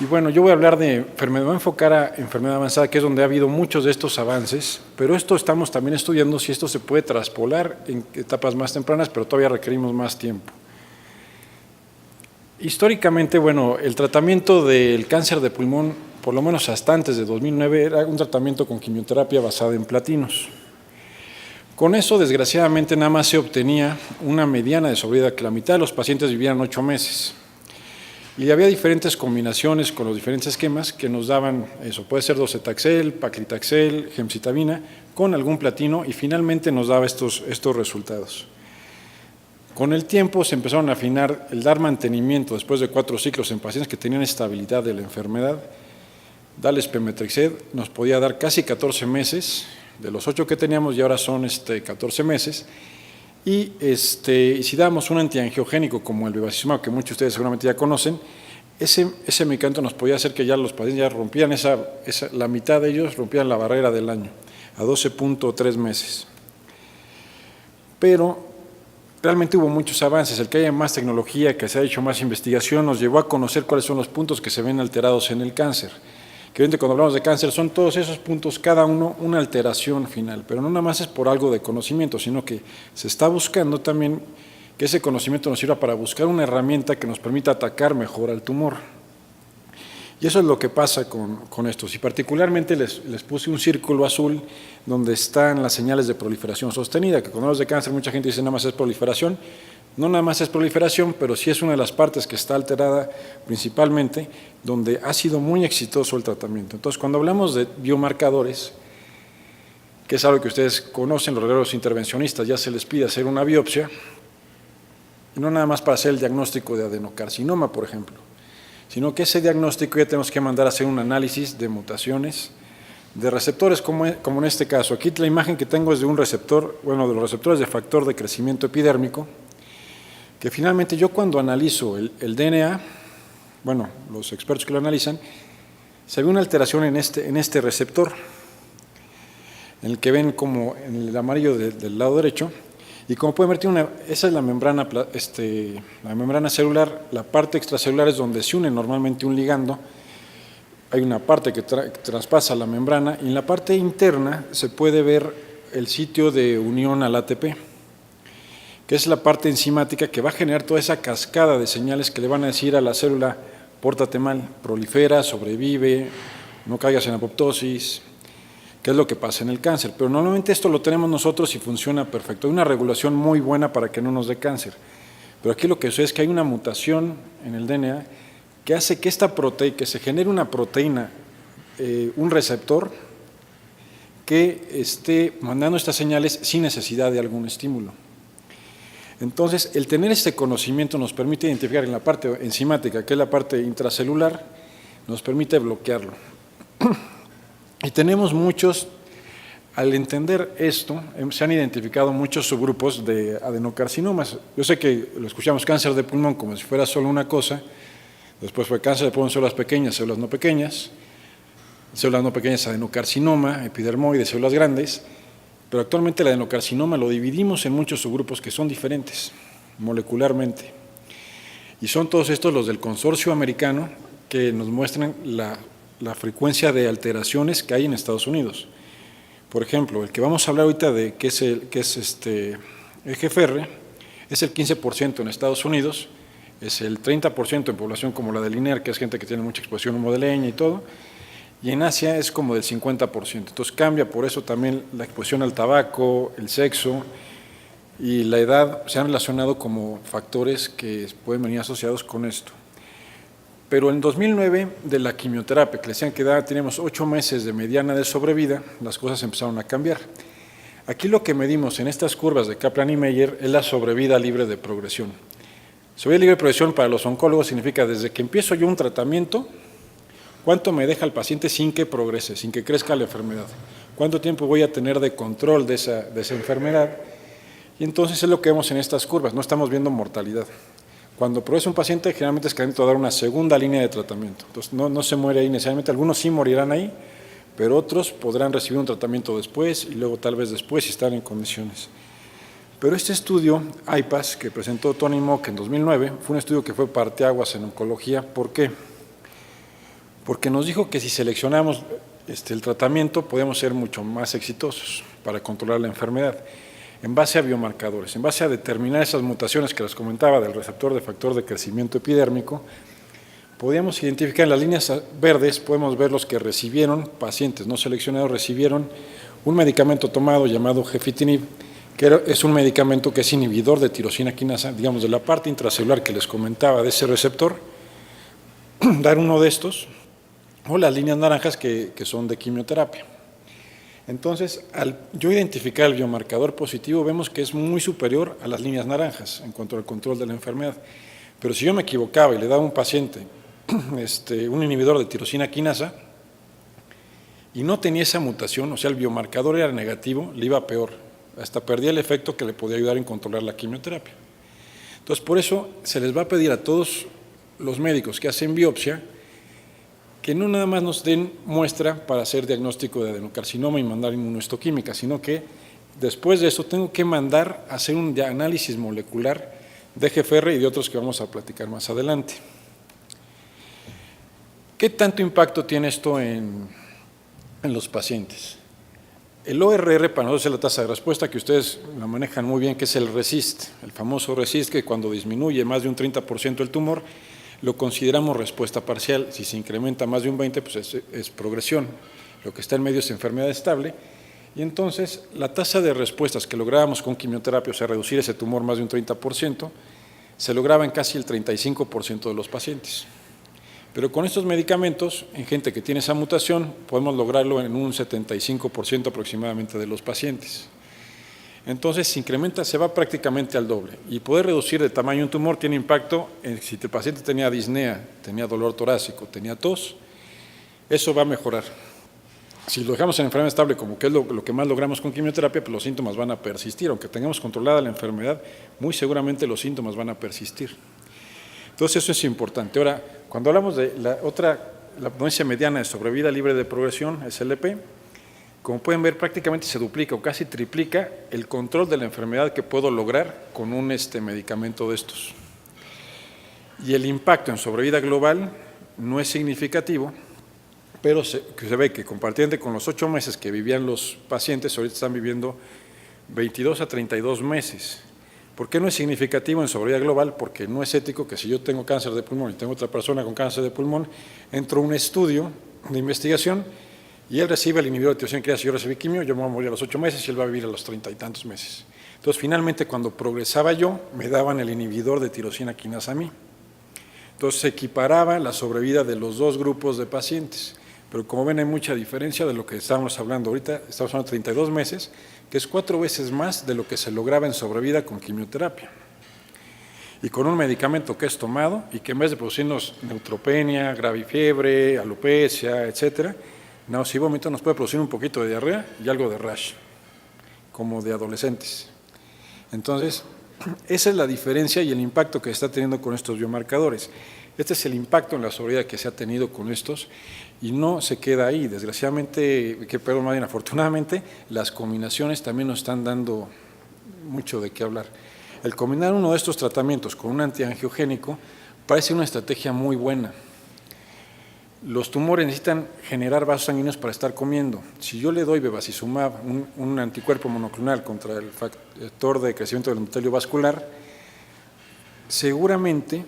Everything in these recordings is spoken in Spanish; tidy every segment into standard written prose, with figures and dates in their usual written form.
Y bueno, yo voy a hablar de enfermedad, voy a enfocar a enfermedad avanzada, que es donde ha habido muchos de estos avances, pero esto estamos también estudiando si esto se puede traspolar en etapas más tempranas, pero todavía requerimos más tiempo. Históricamente, bueno, el tratamiento del cáncer de pulmón, por lo menos hasta antes de 2009, era un tratamiento con quimioterapia basado en platinos. Con eso, desgraciadamente, nada más se obtenía una mediana de sobrevida, que la mitad de los pacientes vivían 8 meses. Y había diferentes combinaciones con los diferentes esquemas que nos daban eso, puede ser docetaxel, paclitaxel, gemcitabina, con algún platino, y finalmente nos daba estos resultados. Con el tiempo se empezaron a afinar el dar mantenimiento después de 4 ciclos en pacientes que tenían estabilidad de la enfermedad. Darles pemetrexed nos podía dar casi 14 meses, de los 8 que teníamos y ahora son 14 meses. Y si damos un antiangiogénico como el bevacizumab, que muchos de ustedes seguramente ya conocen, ese medicamento nos podía hacer que ya los pacientes ya rompían la mitad de ellos rompían la barrera del año, a 12.3 meses. Pero realmente hubo muchos avances, el que haya más tecnología, que se haya hecho más investigación, nos llevó a conocer cuáles son los puntos que se ven alterados en el cáncer. Que obviamente cuando hablamos de cáncer son todos esos puntos, cada uno una alteración final, pero no nada más es por algo de conocimiento, sino que se está buscando también que ese conocimiento nos sirva para buscar una herramienta que nos permita atacar mejor al tumor. Y eso es lo que pasa con estos. Y particularmente les puse un círculo azul donde están las señales de proliferación sostenida, que cuando hablamos de cáncer mucha gente dice nada más es proliferación. No nada más es proliferación, pero sí es una de las partes que está alterada principalmente, donde ha sido muy exitoso el tratamiento. Entonces, cuando hablamos de biomarcadores, que es algo que ustedes conocen, los intervencionistas ya se les pide hacer una biopsia, y no nada más para hacer el diagnóstico de adenocarcinoma, por ejemplo, sino que ese diagnóstico ya tenemos que mandar a hacer un análisis de mutaciones, de receptores, como en este caso. Aquí la imagen que tengo es de un receptor, bueno, de los receptores de factor de crecimiento epidérmico, que finalmente yo cuando analizo el DNA, bueno, los expertos que lo analizan, se ve una alteración en este receptor, en el que ven como en el amarillo del lado derecho, y como pueden ver, esa es la membrana celular, la parte extracelular es donde se une normalmente un ligando, hay una parte que traspasa la membrana, y en la parte interna se puede ver el sitio de unión al ATP, que es la parte enzimática que va a generar toda esa cascada de señales que le van a decir a la célula: pórtate mal, prolifera, sobrevive, no caigas en apoptosis, que es lo que pasa en el cáncer. Pero normalmente esto lo tenemos nosotros y funciona perfecto. Hay una regulación muy buena para que no nos dé cáncer. Pero aquí lo que sucede es que hay una mutación en el DNA que hace que que se genere una proteína, un receptor, que esté mandando estas señales sin necesidad de algún estímulo. Entonces, el tener este conocimiento nos permite identificar en la parte enzimática, que es la parte intracelular, nos permite bloquearlo. Y tenemos al entender esto, se han identificado muchos subgrupos de adenocarcinomas. Yo sé que lo escuchamos cáncer de pulmón como si fuera solo una cosa, después fue cáncer de pulmón, células pequeñas, células no pequeñas, adenocarcinoma, epidermoide, células grandes. Pero actualmente el adenocarcinoma lo dividimos en muchos subgrupos que son diferentes molecularmente. Y son todos estos los del consorcio americano que nos muestran la frecuencia de alteraciones que hay en Estados Unidos. Por ejemplo, el que vamos a hablar ahorita de que es EGFR, es el 15% en Estados Unidos, es el 30% en población como la del INER, que es gente que tiene mucha exposición a humo de leña y todo, y en Asia es como del 50%. Entonces cambia por eso también la exposición al tabaco, el sexo y la edad se han relacionado como factores que pueden venir asociados con esto. Pero en 2009, de la quimioterapia, que le decían que teníamos 8 meses de mediana de sobrevida, las cosas empezaron a cambiar. Aquí lo que medimos en estas curvas de Kaplan y Meyer es la sobrevida libre de progresión. Sobrevida libre de progresión para los oncólogos significa desde que empiezo yo un tratamiento, ¿cuánto me deja el paciente sin que progrese, sin que crezca la enfermedad? ¿Cuánto tiempo voy a tener de control de esa enfermedad? Y entonces es lo que vemos en estas curvas, no estamos viendo mortalidad. Cuando progresa un paciente, generalmente es candidato a dar una segunda línea de tratamiento. Entonces no se muere ahí necesariamente, algunos sí morirán ahí, pero otros podrán recibir un tratamiento después y luego tal vez después si están en condiciones. Pero este estudio, IPAS, que presentó Tony Mock en 2009, fue un estudio que fue parteaguas en oncología. ¿Por qué? porque nos dijo que si seleccionamos el tratamiento podíamos ser mucho más exitosos para controlar la enfermedad, en base a biomarcadores, en base a determinar esas mutaciones que les comentaba del receptor de factor de crecimiento epidérmico. Podíamos identificar en las líneas verdes, podemos ver los que recibieron, pacientes no seleccionados recibieron un medicamento tomado llamado gefitinib, que es un medicamento que es inhibidor de tirosina quinasa, digamos de la parte intracelular que les comentaba de ese receptor, dar uno de estos, o las líneas naranjas que son de quimioterapia. Entonces, al yo identificar el biomarcador positivo, vemos que es muy superior a las líneas naranjas en cuanto al control de la enfermedad. Pero si yo me equivocaba y le daba a un paciente un inhibidor de tirosina quinasa y no tenía esa mutación, o sea, el biomarcador era negativo, le iba peor, hasta perdía el efecto que le podía ayudar en controlar la quimioterapia. Entonces, por eso se les va a pedir a todos los médicos que hacen biopsia que no nada más nos den muestra para hacer diagnóstico de adenocarcinoma y mandar inmunohistoquímica, sino que después de eso tengo que mandar a hacer un análisis molecular de GFR y de otros que vamos a platicar más adelante. ¿Qué tanto impacto tiene esto en los pacientes? El ORR para nosotros es la tasa de respuesta que ustedes la manejan muy bien, que es el RECIST, el famoso RECIST, que cuando disminuye más de un 30% el tumor, lo consideramos respuesta parcial. Si se incrementa más de un 20%, pues es progresión. Lo que está en medio es enfermedad estable. Y entonces, la tasa de respuestas que lográbamos con quimioterapia, o sea, reducir ese tumor más de un 30%, se lograba en casi el 35% de los pacientes. Pero con estos medicamentos, en gente que tiene esa mutación, podemos lograrlo en un 75% aproximadamente de los pacientes. Entonces, se incrementa, se va prácticamente al doble. Y poder reducir de tamaño un tumor tiene impacto en si el paciente tenía disnea, tenía dolor torácico, tenía tos, eso va a mejorar. Si lo dejamos en enfermedad estable, como que es lo que más logramos con quimioterapia, pues los síntomas van a persistir. Aunque tengamos controlada la enfermedad, muy seguramente los síntomas van a persistir. Entonces, eso es importante. Ahora, cuando hablamos de la prudencia mediana de sobrevida libre de progresión, SLP, como pueden ver, prácticamente se duplica o casi triplica el control de la enfermedad que puedo lograr con un medicamento de estos. Y el impacto en sobrevida global no es significativo, pero se ve que comparativamente con los 8 meses que vivían los pacientes, ahorita están viviendo 22 a 32 meses. ¿Por qué no es significativo en sobrevida global? Porque no es ético que si yo tengo cáncer de pulmón y tengo otra persona con cáncer de pulmón, entro a un estudio de investigación y él recibe el inhibidor de tirosina quinasa, yo recibí quimio, yo me voy a morir a los 8 meses y él va a vivir a los 30 y tantos meses. Entonces, finalmente, cuando progresaba yo, me daban el inhibidor de tirosina quinasa a mí. Entonces, se equiparaba la sobrevida de los dos grupos de pacientes. Pero como ven, hay mucha diferencia de lo que estamos hablando ahorita. Estamos hablando de 32 meses, que es 4 veces más de lo que se lograba en sobrevida con quimioterapia. Y con un medicamento que es tomado y que en vez de producirnos neutropenia, gravifiebre, alopecia, etcétera, náusea y vómito, nos puede producir un poquito de diarrea y algo de rash, como de adolescentes. Entonces, esa es la diferencia y el impacto que está teniendo con estos biomarcadores. Este es el impacto en la sobrevida que se ha tenido con estos y no se queda ahí. Desgraciadamente, más bien afortunadamente, las combinaciones también nos están dando mucho de qué hablar. El combinar uno de estos tratamientos con un antiangiogénico parece una estrategia muy buena. Los tumores necesitan generar vasos sanguíneos para estar comiendo. Si yo le doy bevacizumab, un anticuerpo monoclonal contra el factor de crecimiento del endotelio vascular, seguramente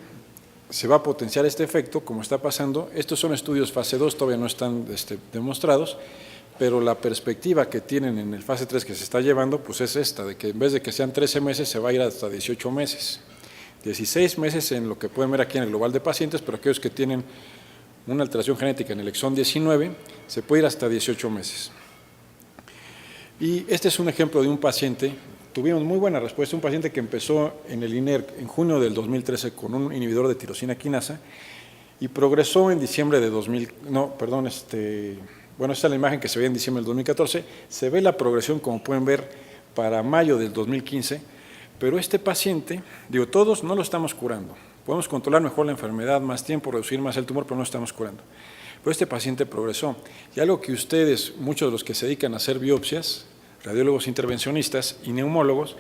se va a potenciar este efecto, como está pasando. Estos son estudios fase 2, todavía no están demostrados, pero la perspectiva que tienen en el fase 3 que se está llevando, pues es esta, de que en vez de que sean 13 meses, se va a ir hasta 18 meses. 16 meses en lo que pueden ver aquí en el global de pacientes, pero aquellos que tienen una alteración genética en el exón 19, se puede ir hasta 18 meses. Y este es un ejemplo de un paciente, tuvimos muy buena respuesta, un paciente que empezó en el INER en junio del 2013 con un inhibidor de tirosina quinasa y progresó en diciembre de bueno, esta es la imagen que se ve en diciembre del 2014, se ve la progresión, como pueden ver, para mayo del 2015, pero este paciente, todos no lo estamos curando. Podemos controlar mejor la enfermedad, más tiempo, reducir más el tumor, pero no estamos curando. Pero este paciente progresó. Y algo que ustedes, muchos de los que se dedican a hacer biopsias, radiólogos intervencionistas y neumólogos,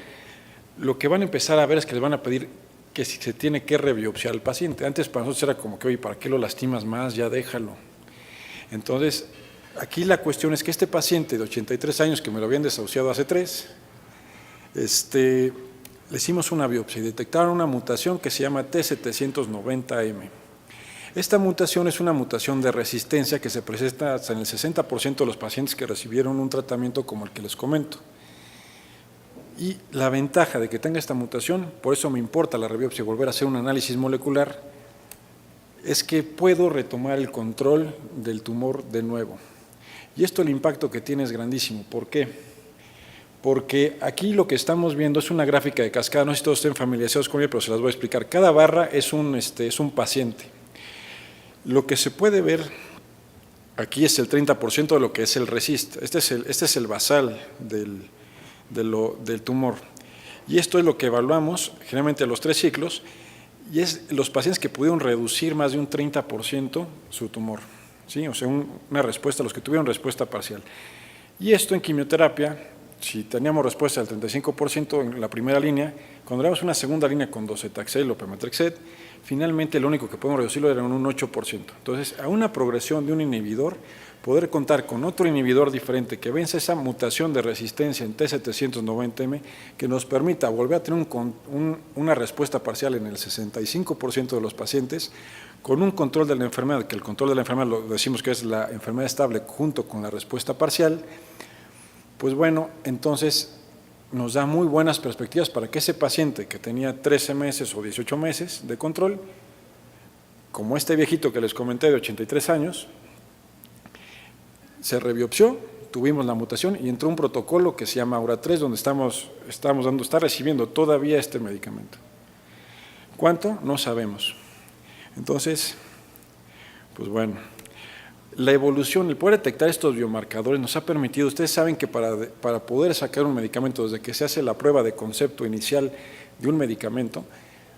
lo que van a empezar a ver es que les van a pedir que si se tiene que rebiopsiar al paciente. Antes para nosotros era como que, oye, ¿para qué lo lastimas más? Ya déjalo. Entonces, aquí la cuestión es que este paciente de 83 años, que me lo habían desahuciado hace 3, le hicimos una biopsia y detectaron una mutación que se llama T790M. Esta mutación es una mutación de resistencia que se presenta hasta en el 60% de los pacientes que recibieron un tratamiento como el que les comento. Y la ventaja de que tenga esta mutación, por eso me importa la rebiopsia y volver a hacer un análisis molecular, es que puedo retomar el control del tumor de nuevo. Y esto, el impacto que tiene es grandísimo. ¿Por qué? Porque aquí lo que estamos viendo es una gráfica de cascada, no sé si todos estén familiarizados con ella, pero se las voy a explicar. Cada barra es un paciente. Lo que se puede ver aquí es el 30% de lo que es el RECIST. Este es el basal del tumor. Y esto es lo que evaluamos generalmente a los 3 ciclos, y es los pacientes que pudieron reducir más de un 30% su tumor, ¿sí? O sea, una respuesta, los que tuvieron respuesta parcial. Y esto en quimioterapia, si teníamos respuesta del 35% en la primera línea, cuando damos una segunda línea con docetaxel o pemetrexed, finalmente lo único que podemos reducirlo era en un 8%. Entonces, a una progresión de un inhibidor, poder contar con otro inhibidor diferente que vence esa mutación de resistencia en T790M, que nos permita volver a tener una respuesta parcial en el 65% de los pacientes, con un control de la enfermedad, que el control de la enfermedad lo decimos que es la enfermedad estable junto con la respuesta parcial, pues bueno, entonces nos da muy buenas perspectivas para que ese paciente que tenía 13 meses o 18 meses de control, como este viejito que les comenté de 83 años, se rebiopsió, tuvimos la mutación y entró un protocolo que se llama AURA3, donde está recibiendo todavía este medicamento. ¿Cuánto? No sabemos. Entonces, pues bueno, la evolución, el poder detectar estos biomarcadores nos ha permitido, ustedes saben que para poder sacar un medicamento, desde que se hace la prueba de concepto inicial de un medicamento,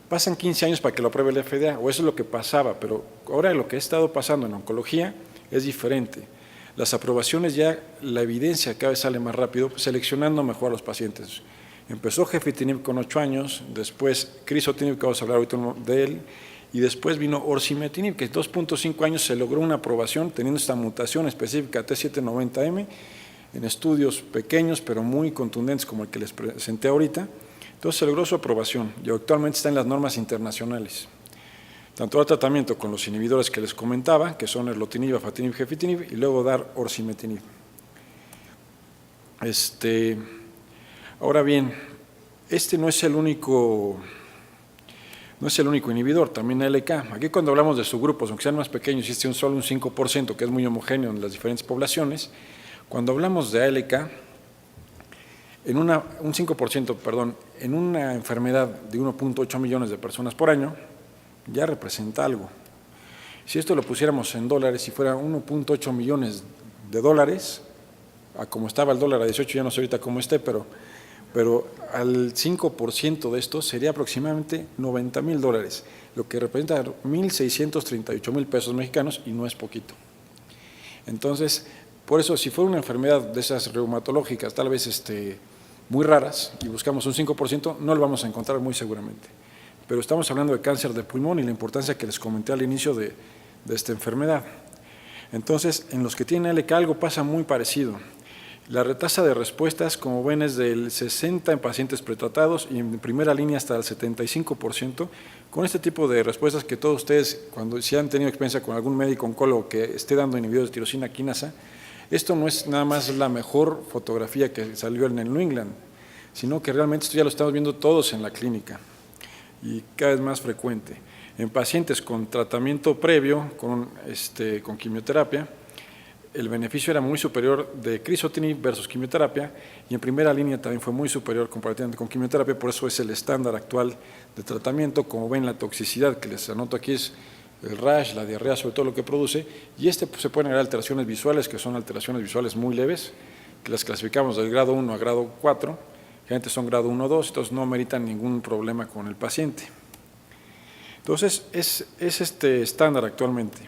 pasan 15 años para que lo apruebe el FDA, o eso es lo que pasaba, pero ahora lo que ha estado pasando en oncología es diferente. Las aprobaciones ya, la evidencia cada vez sale más rápido, seleccionando mejor a los pacientes. Empezó gefitinib con 8 años, después crizotinib, que vamos a hablar ahorita de él, y después vino orsimetinib, que en 2.5 años se logró una aprobación teniendo esta mutación específica T790M, en estudios pequeños pero muy contundentes como el que les presenté ahorita. Entonces se logró su aprobación y actualmente está en las normas internacionales. Tanto el tratamiento con los inhibidores que les comentaba, que son erlotinib, afatinib, gefitinib, y luego dar orsimetinib. Ahora bien, este no es el único inhibidor, también ALK. Aquí cuando hablamos de subgrupos, aunque sean más pequeños, existe solo un 5%, que es muy homogéneo en las diferentes poblaciones. Cuando hablamos de ALK, un 5%, perdón, en una enfermedad de 1.8 millones de personas por año, ya representa algo. Si esto lo pusiéramos en dólares, si fuera 1.8 millones de dólares, a como estaba el dólar a 18, ya no sé ahorita cómo esté, pero al 5% de esto sería aproximadamente $90,000, lo que representa 1.638,000 pesos mexicanos y no es poquito. Entonces, por eso, si fuera una enfermedad de esas reumatológicas, tal vez muy raras, y buscamos un 5%, no lo vamos a encontrar muy seguramente. Pero estamos hablando de cáncer de pulmón y la importancia que les comenté al inicio de esta enfermedad. Entonces, en los que tienen ALK algo pasa muy parecido. La tasa de respuestas, como ven, es del 60% en pacientes pretratados y en primera línea hasta el 75%. Con este tipo de respuestas que todos ustedes, si han tenido experiencia con algún médico oncólogo que esté dando inhibidores de tirosina quinasa, esto no es nada más la mejor fotografía que salió en el New England, sino que realmente esto ya lo estamos viendo todos en la clínica y cada vez más frecuente. En pacientes con tratamiento previo, con quimioterapia, el beneficio era muy superior de crizotinib versus quimioterapia y en primera línea también fue muy superior comparativamente con quimioterapia, por eso es el estándar actual de tratamiento. Como ven, la toxicidad que les anoto aquí es el rash, la diarrea, sobre todo lo que produce, y pues, se pueden agregar alteraciones visuales, que son alteraciones visuales muy leves, que las clasificamos del grado 1 a grado 4, generalmente son grado 1 o 2, entonces no meritan ningún problema con el paciente. Entonces, es este estándar actualmente.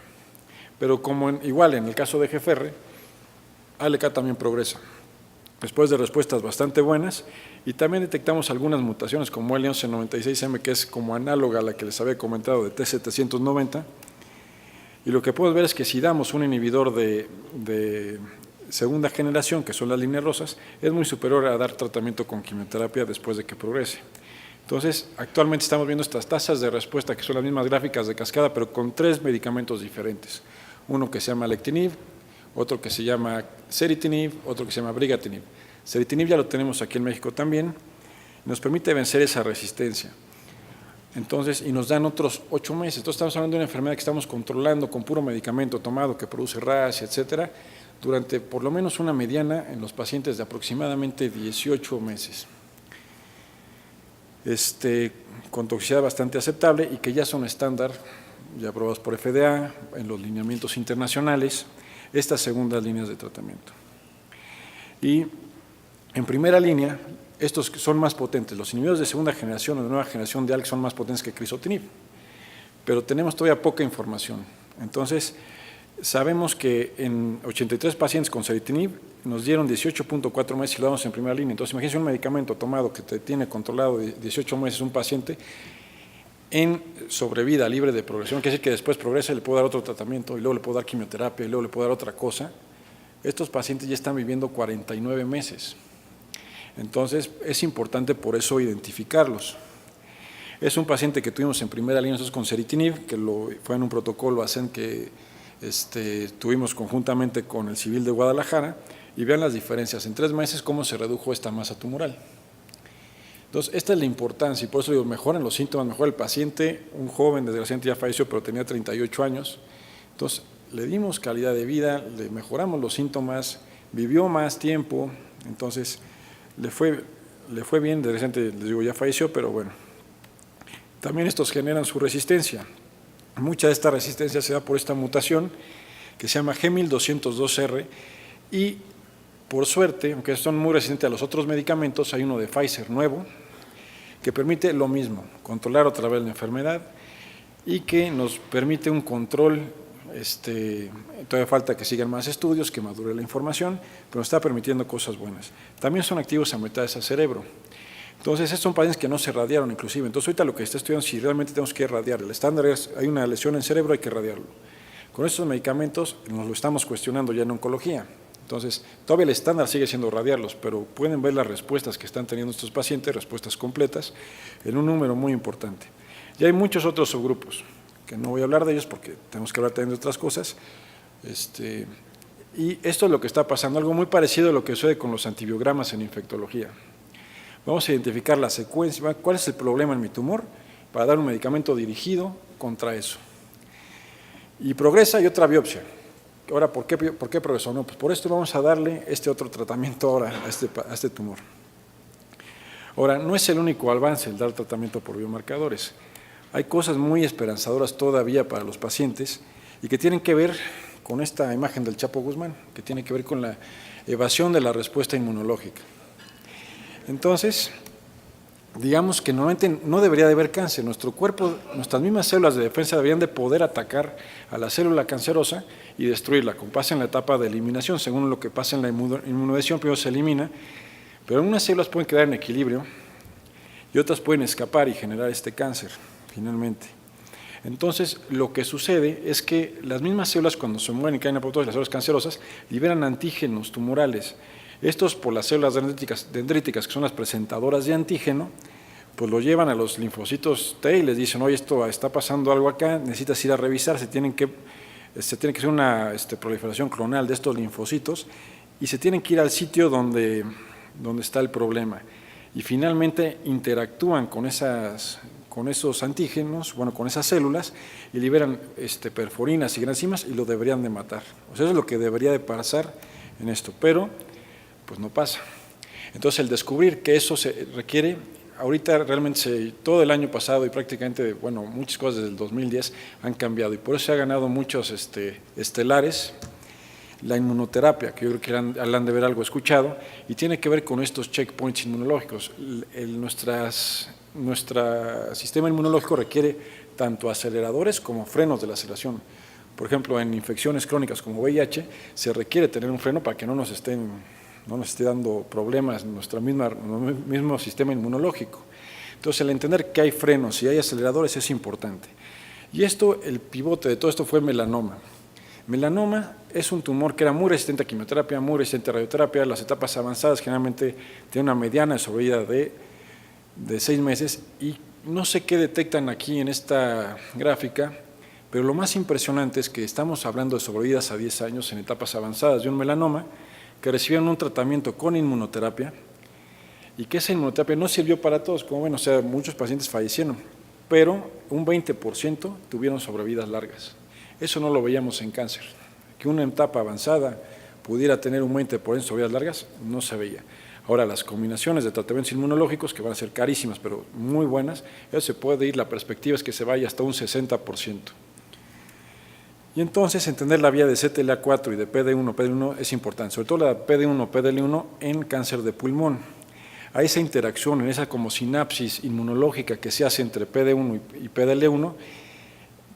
Pero igual en el caso de GFR, ALK también progresa. Después de respuestas bastante buenas, y también detectamos algunas mutaciones como el 1196M, que es como análoga a la que les había comentado de T790, Y lo que podemos ver es que si damos un inhibidor de segunda generación, que son las líneas rosas, es muy superior a dar tratamiento con quimioterapia después de que progrese. Entonces, actualmente estamos viendo estas tasas de respuesta, que son las mismas gráficas de cascada, pero con 3 medicamentos diferentes. Uno que se llama alectinib, otro que se llama ceritinib, otro que se llama brigatinib. Ceritinib ya lo tenemos aquí en México también, nos permite vencer esa resistencia. Entonces, y nos dan otros 8 meses. Entonces, estamos hablando de una enfermedad que estamos controlando con puro medicamento tomado que produce rash, etcétera, durante por lo menos una mediana en los pacientes de aproximadamente 18 meses. Con toxicidad bastante aceptable y que ya son estándar, ya aprobados por FDA, en los lineamientos internacionales, estas segundas líneas de tratamiento. Y en primera línea, estos son más potentes. Los inhibidores de segunda generación o de nueva generación de ALK son más potentes que crizotinib, pero tenemos todavía poca información. Entonces, sabemos que en 83 pacientes con ceritinib nos dieron 18.4 meses y lo damos en primera línea. Entonces, imagínense un medicamento tomado que te tiene controlado 18 meses un paciente en sobrevida libre de progresión, quiere decir que después progresa y le puedo dar otro tratamiento, y luego le puedo dar quimioterapia, y luego le puedo dar otra cosa. Estos pacientes ya están viviendo 49 meses. Entonces, es importante por eso identificarlos. Es un paciente que tuvimos en primera línea nosotros con ceritinib, que fue en un protocolo ASCEND que tuvimos conjuntamente con el Civil de Guadalajara, y vean las diferencias en 3 meses cómo se redujo esta masa tumoral. Entonces, esta es la importancia, y por eso digo, mejoran los síntomas, mejora el paciente. Un joven, desgraciadamente ya falleció, pero tenía 38 años. Entonces, le dimos calidad de vida, le mejoramos los síntomas, vivió más tiempo. Entonces, le fue bien, desgraciadamente, les digo, ya falleció, pero bueno. También estos generan su resistencia. Mucha de esta resistencia se da por esta mutación que se llama G1202R, y por suerte, aunque son muy resistentes a los otros medicamentos, hay uno de Pfizer nuevo que permite lo mismo, controlar otra vez la enfermedad y que nos permite un control. Todavía falta que sigan más estudios, que madure la información, pero nos está permitiendo cosas buenas. También son activos a metástasis al cerebro. Entonces, estos son pacientes que no se radiaron inclusive. Entonces, ahorita lo que está estudiando es si realmente tenemos que radiar. El estándar es, hay una lesión en el cerebro, hay que radiarlo. Con estos medicamentos nos lo estamos cuestionando ya en oncología. Entonces, todavía el estándar sigue siendo radiarlos, pero pueden ver las respuestas que están teniendo estos pacientes, respuestas completas, en un número muy importante. Y hay muchos otros subgrupos, que no voy a hablar de ellos porque tenemos que hablar también de otras cosas. Y esto es lo que está pasando, algo muy parecido a lo que sucede con los antibiogramas en infectología. Vamos a identificar la secuencia, cuál es el problema en mi tumor, para dar un medicamento dirigido contra eso. Y progresa y otra biopsia. Ahora, ¿por qué progresó? No, pues por esto vamos a darle este otro tratamiento ahora a este tumor. Ahora, no es el único avance el dar tratamiento por biomarcadores. Hay cosas muy esperanzadoras todavía para los pacientes y que tienen que ver con esta imagen del Chapo Guzmán, que tiene que ver con la evasión de la respuesta inmunológica. Entonces, digamos que normalmente no debería de haber cáncer. Nuestro cuerpo, nuestras mismas células de defensa deberían de poder atacar a la célula cancerosa y destruirla, como pasa en la etapa de eliminación. Según lo que pasa en la inmunoadhesión, primero se elimina, pero algunas células pueden quedar en equilibrio y otras pueden escapar y generar este cáncer, finalmente. Entonces, lo que sucede es que las mismas células, cuando se mueren y caen apoptosis, las células cancerosas, liberan antígenos tumorales. Estos, por las células dendríticas, que son las presentadoras de antígeno, pues lo llevan a los linfocitos T y les dicen, oye, esto está pasando algo acá, necesitas ir a revisar, se tiene que hacer una proliferación clonal de estos linfocitos y se tienen que ir al sitio donde está el problema. Y finalmente interactúan con esos antígenos, con esas células, y liberan perforinas y granzimas y lo deberían de matar. O sea, eso es lo que debería de pasar en esto, pero pues no pasa. Entonces, el descubrir que eso se requiere, ahorita realmente todo el año pasado y prácticamente, muchas cosas desde el 2010 han cambiado y por eso se ha ganado muchos estelares. La inmunoterapia, que yo creo que han de haber algo escuchado, y tiene que ver con estos checkpoints inmunológicos. Nuestro sistema inmunológico requiere tanto aceleradores como frenos de la aceleración. Por ejemplo, en infecciones crónicas como VIH, se requiere tener un freno para que no nos esté dando problemas en nuestro mismo sistema inmunológico. Entonces, el entender que hay frenos y hay aceleradores es importante. Y el pivote de todo esto fue melanoma. Melanoma es un tumor que era muy resistente a quimioterapia, muy resistente a radioterapia. Las etapas avanzadas generalmente tienen una mediana de sobrevida de 6 meses y no sé qué detectan aquí en esta gráfica, pero lo más impresionante es que estamos hablando de sobrevidas a 10 años en etapas avanzadas de un melanoma que recibieron un tratamiento con inmunoterapia y que esa inmunoterapia no sirvió para todos, como ven, o sea, muchos pacientes fallecieron, pero un 20% tuvieron sobrevidas largas. Eso no lo veíamos en cáncer. Que una etapa avanzada pudiera tener un 20% de sobrevidas largas, no se veía. Ahora, las combinaciones de tratamientos inmunológicos, que van a ser carísimas, pero muy buenas, eso se puede ir, la perspectiva es que se vaya hasta un 60%. Y entonces, entender la vía de CTLA4 y de PD1, PDL1 es importante, sobre todo la PD1, PDL1 en cáncer de pulmón. A esa interacción, en esa como sinapsis inmunológica que se hace entre PD1 y PDL1,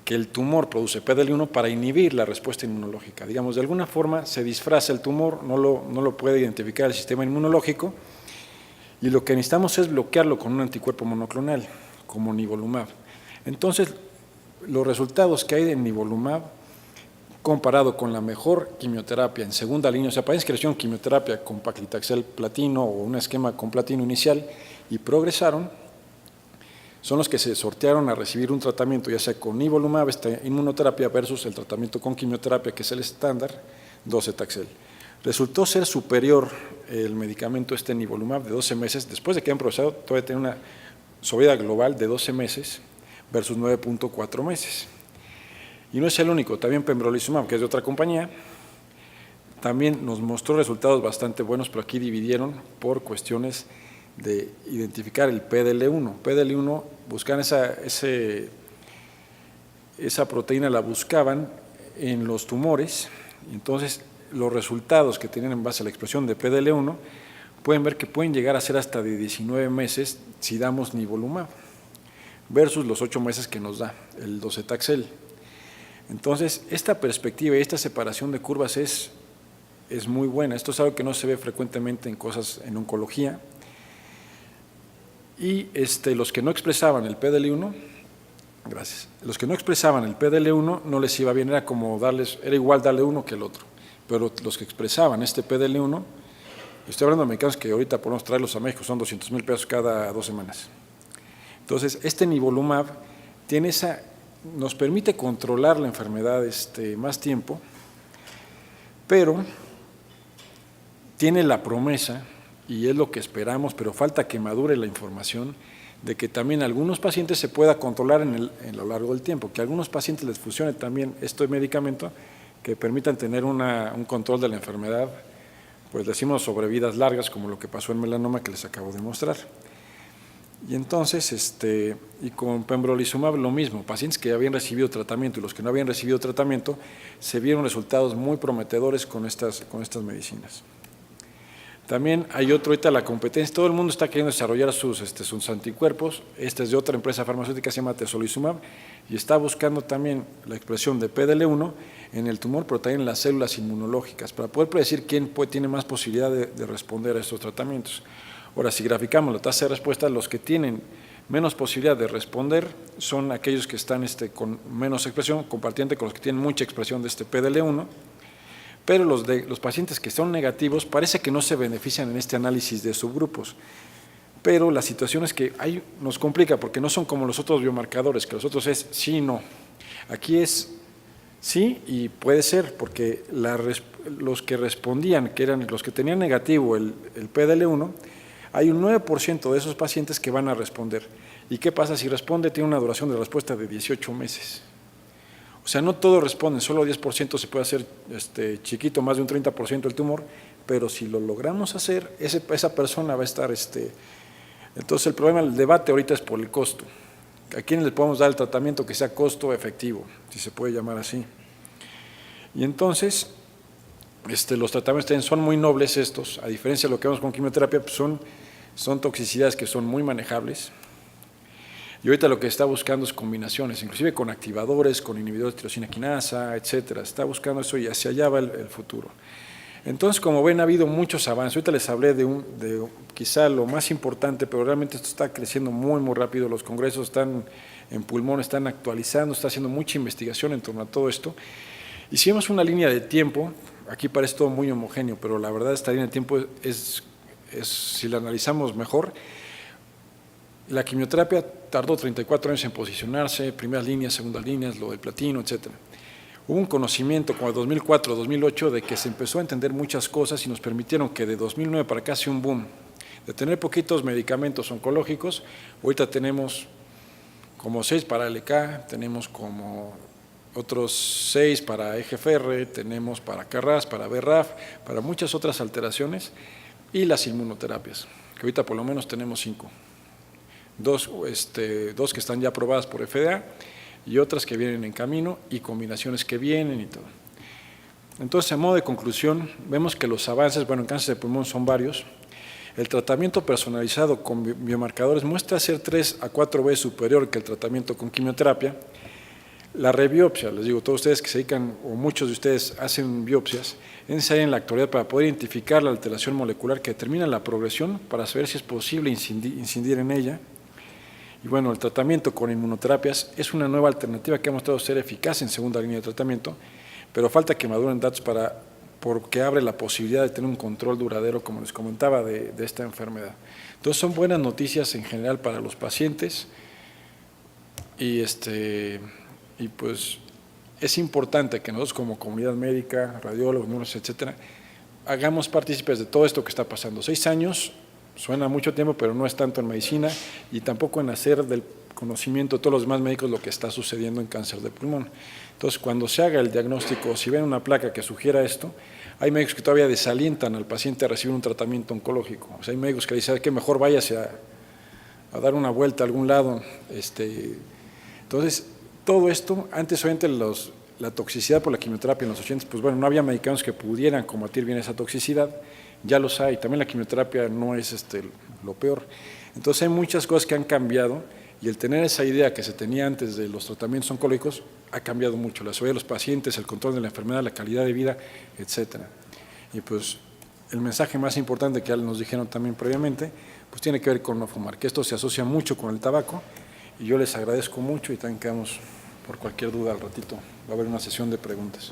que el tumor produce PDL1 para inhibir la respuesta inmunológica. Digamos, de alguna forma se disfraza el tumor, no lo puede identificar el sistema inmunológico, y lo que necesitamos es bloquearlo con un anticuerpo monoclonal, como nivolumab. Entonces, los resultados que hay de nivolumab, comparado con la mejor quimioterapia en segunda línea, o sea, pacientes que recibieron quimioterapia con paclitaxel platino o un esquema con platino inicial y progresaron, son los que se sortearon a recibir un tratamiento, ya sea con nivolumab, esta inmunoterapia, versus el tratamiento con quimioterapia, que es el estándar, docetaxel. Resultó ser superior el medicamento nivolumab de 12 meses, después de que han progresado, todavía tiene una sobrevida global de 12 meses versus 9.4 meses. Y no es el único, también pembrolizumab, que es de otra compañía, también nos mostró resultados bastante buenos, pero aquí dividieron por cuestiones de identificar el PDL1. PDL1 buscaban esa proteína, la buscaban en los tumores, y entonces los resultados que tienen en base a la expresión de PDL1 pueden ver que pueden llegar a ser hasta de 19 meses si damos nivolumab, versus los 8 meses que nos da el docetaxel. Entonces, esta perspectiva y esta separación de curvas es muy buena. Esto es algo que no se ve frecuentemente en oncología. Y los que no expresaban el PDL1, gracias, los que no expresaban el PDL1 no les iba bien, era igual darle uno que el otro, pero los que expresaban este PDL1, estoy hablando de mexicanos que ahorita podemos traerlos a México, son 200,000 pesos cada 2 semanas. Entonces, nivolumab nos permite controlar la enfermedad más tiempo, pero tiene la promesa, y es lo que esperamos, pero falta que madure la información, de que también algunos pacientes se pueda controlar en lo largo del tiempo, que a algunos pacientes les funcione también este medicamento que permitan tener un control de la enfermedad, pues decimos sobrevidas largas, como lo que pasó en melanoma que les acabo de mostrar. Y entonces, y con pembrolizumab lo mismo, pacientes que habían recibido tratamiento y los que no habían recibido tratamiento, se vieron resultados muy prometedores con estas medicinas. También hay ahorita la competencia, todo el mundo está queriendo desarrollar sus anticuerpos, es de otra empresa farmacéutica, se llama tesolizumab, y está buscando también la expresión de PDL1 en el tumor, pero también en las células inmunológicas, para poder predecir quién tiene más posibilidad de responder a estos tratamientos. Ahora, si graficamos la tasa de respuesta, los que tienen menos posibilidad de responder son aquellos que están con menos expresión, compartiendo con los que tienen mucha expresión de PDL1, pero los pacientes que son negativos parece que no se benefician en este análisis de subgrupos. Pero la situación es que nos complica porque no son como los otros biomarcadores, que los otros es sí y no. Aquí es sí y puede ser, porque los que respondían, que eran los que tenían negativo el PDL1, hay un 9% de esos pacientes que van a responder. ¿Y qué pasa si responde? Tiene una duración de respuesta de 18 meses. O sea, no todos responden, solo 10% se puede hacer chiquito, más de un 30% del tumor, pero si lo logramos hacer, esa persona va a estar… Entonces, el problema, el debate ahorita es por el costo. ¿A quién le podemos dar el tratamiento que sea costo efectivo, si se puede llamar así? Y entonces, los tratamientos son muy nobles estos, a diferencia de lo que vemos con quimioterapia, pues son toxicidades que son muy manejables. Y ahorita lo que está buscando es combinaciones, inclusive con activadores, con inhibidores de tirosina quinasa, etcétera. Está buscando eso y hacia allá va el futuro. Entonces, como ven, ha habido muchos avances. Ahorita les hablé de quizá lo más importante, pero realmente esto está creciendo muy, muy rápido. Los congresos están en pulmón, están actualizando, está haciendo mucha investigación en torno a todo esto. Y si vemos una línea de tiempo, aquí parece todo muy homogéneo, pero la verdad esta línea de tiempo si la analizamos mejor, la quimioterapia tardó 34 años en posicionarse, primeras líneas, segundas líneas, lo del platino, etc. Hubo un conocimiento como el 2004, 2008 de que se empezó a entender muchas cosas y nos permitieron que de 2009 para acá sea un boom. De tener poquitos medicamentos oncológicos, ahorita tenemos como 6 para LK, tenemos como otros 6 para EGFR, tenemos para KRAS, para BRAF, para muchas otras alteraciones y las inmunoterapias, que ahorita por lo menos tenemos 5. Dos que están ya aprobadas por FDA y otras que vienen en camino y combinaciones que vienen y todo. Entonces, a modo de conclusión, vemos que los avances, bueno, en cáncer de pulmón son varios. El tratamiento personalizado con biomarcadores muestra ser 3 a 4 veces superior que el tratamiento con quimioterapia. La rebiopsia, les digo, todos ustedes que se dedican, o muchos de ustedes hacen biopsias, es necesaria en la actualidad para poder identificar la alteración molecular que determina la progresión, para saber si es posible incidir en ella. Y bueno, el tratamiento con inmunoterapias es una nueva alternativa que ha mostrado ser eficaz en segunda línea de tratamiento, pero falta que maduren datos porque abre la posibilidad de tener un control duradero, como les comentaba, de esta enfermedad. Entonces son buenas noticias en general para los pacientes y pues es importante que nosotros como comunidad médica, radiólogos, neurólogos, etcétera, hagamos partícipes de todo esto que está pasando. 6 años suena mucho tiempo, pero no es tanto en medicina y tampoco en hacer del conocimiento de todos los demás médicos lo que está sucediendo en cáncer de pulmón. Entonces, cuando se haga el diagnóstico, si ven una placa que sugiera esto, hay médicos que todavía desalientan al paciente a recibir un tratamiento oncológico. O sea, hay médicos que dicen que mejor váyase a dar una vuelta a algún lado. Entonces, todo esto, antes obviamente la toxicidad por la quimioterapia en los 80, pues bueno, no había medicamentos que pudieran combatir bien esa toxicidad, ya los hay, también la quimioterapia no es lo peor. Entonces hay muchas cosas que han cambiado y el tener esa idea que se tenía antes de los tratamientos oncológicos ha cambiado mucho, la seguridad de los pacientes, el control de la enfermedad, la calidad de vida, etcétera. Y pues el mensaje más importante que ya nos dijeron también previamente, pues tiene que ver con no fumar, que esto se asocia mucho con el tabaco y yo les agradezco mucho y también quedamos por cualquier duda al ratito, va a haber una sesión de preguntas.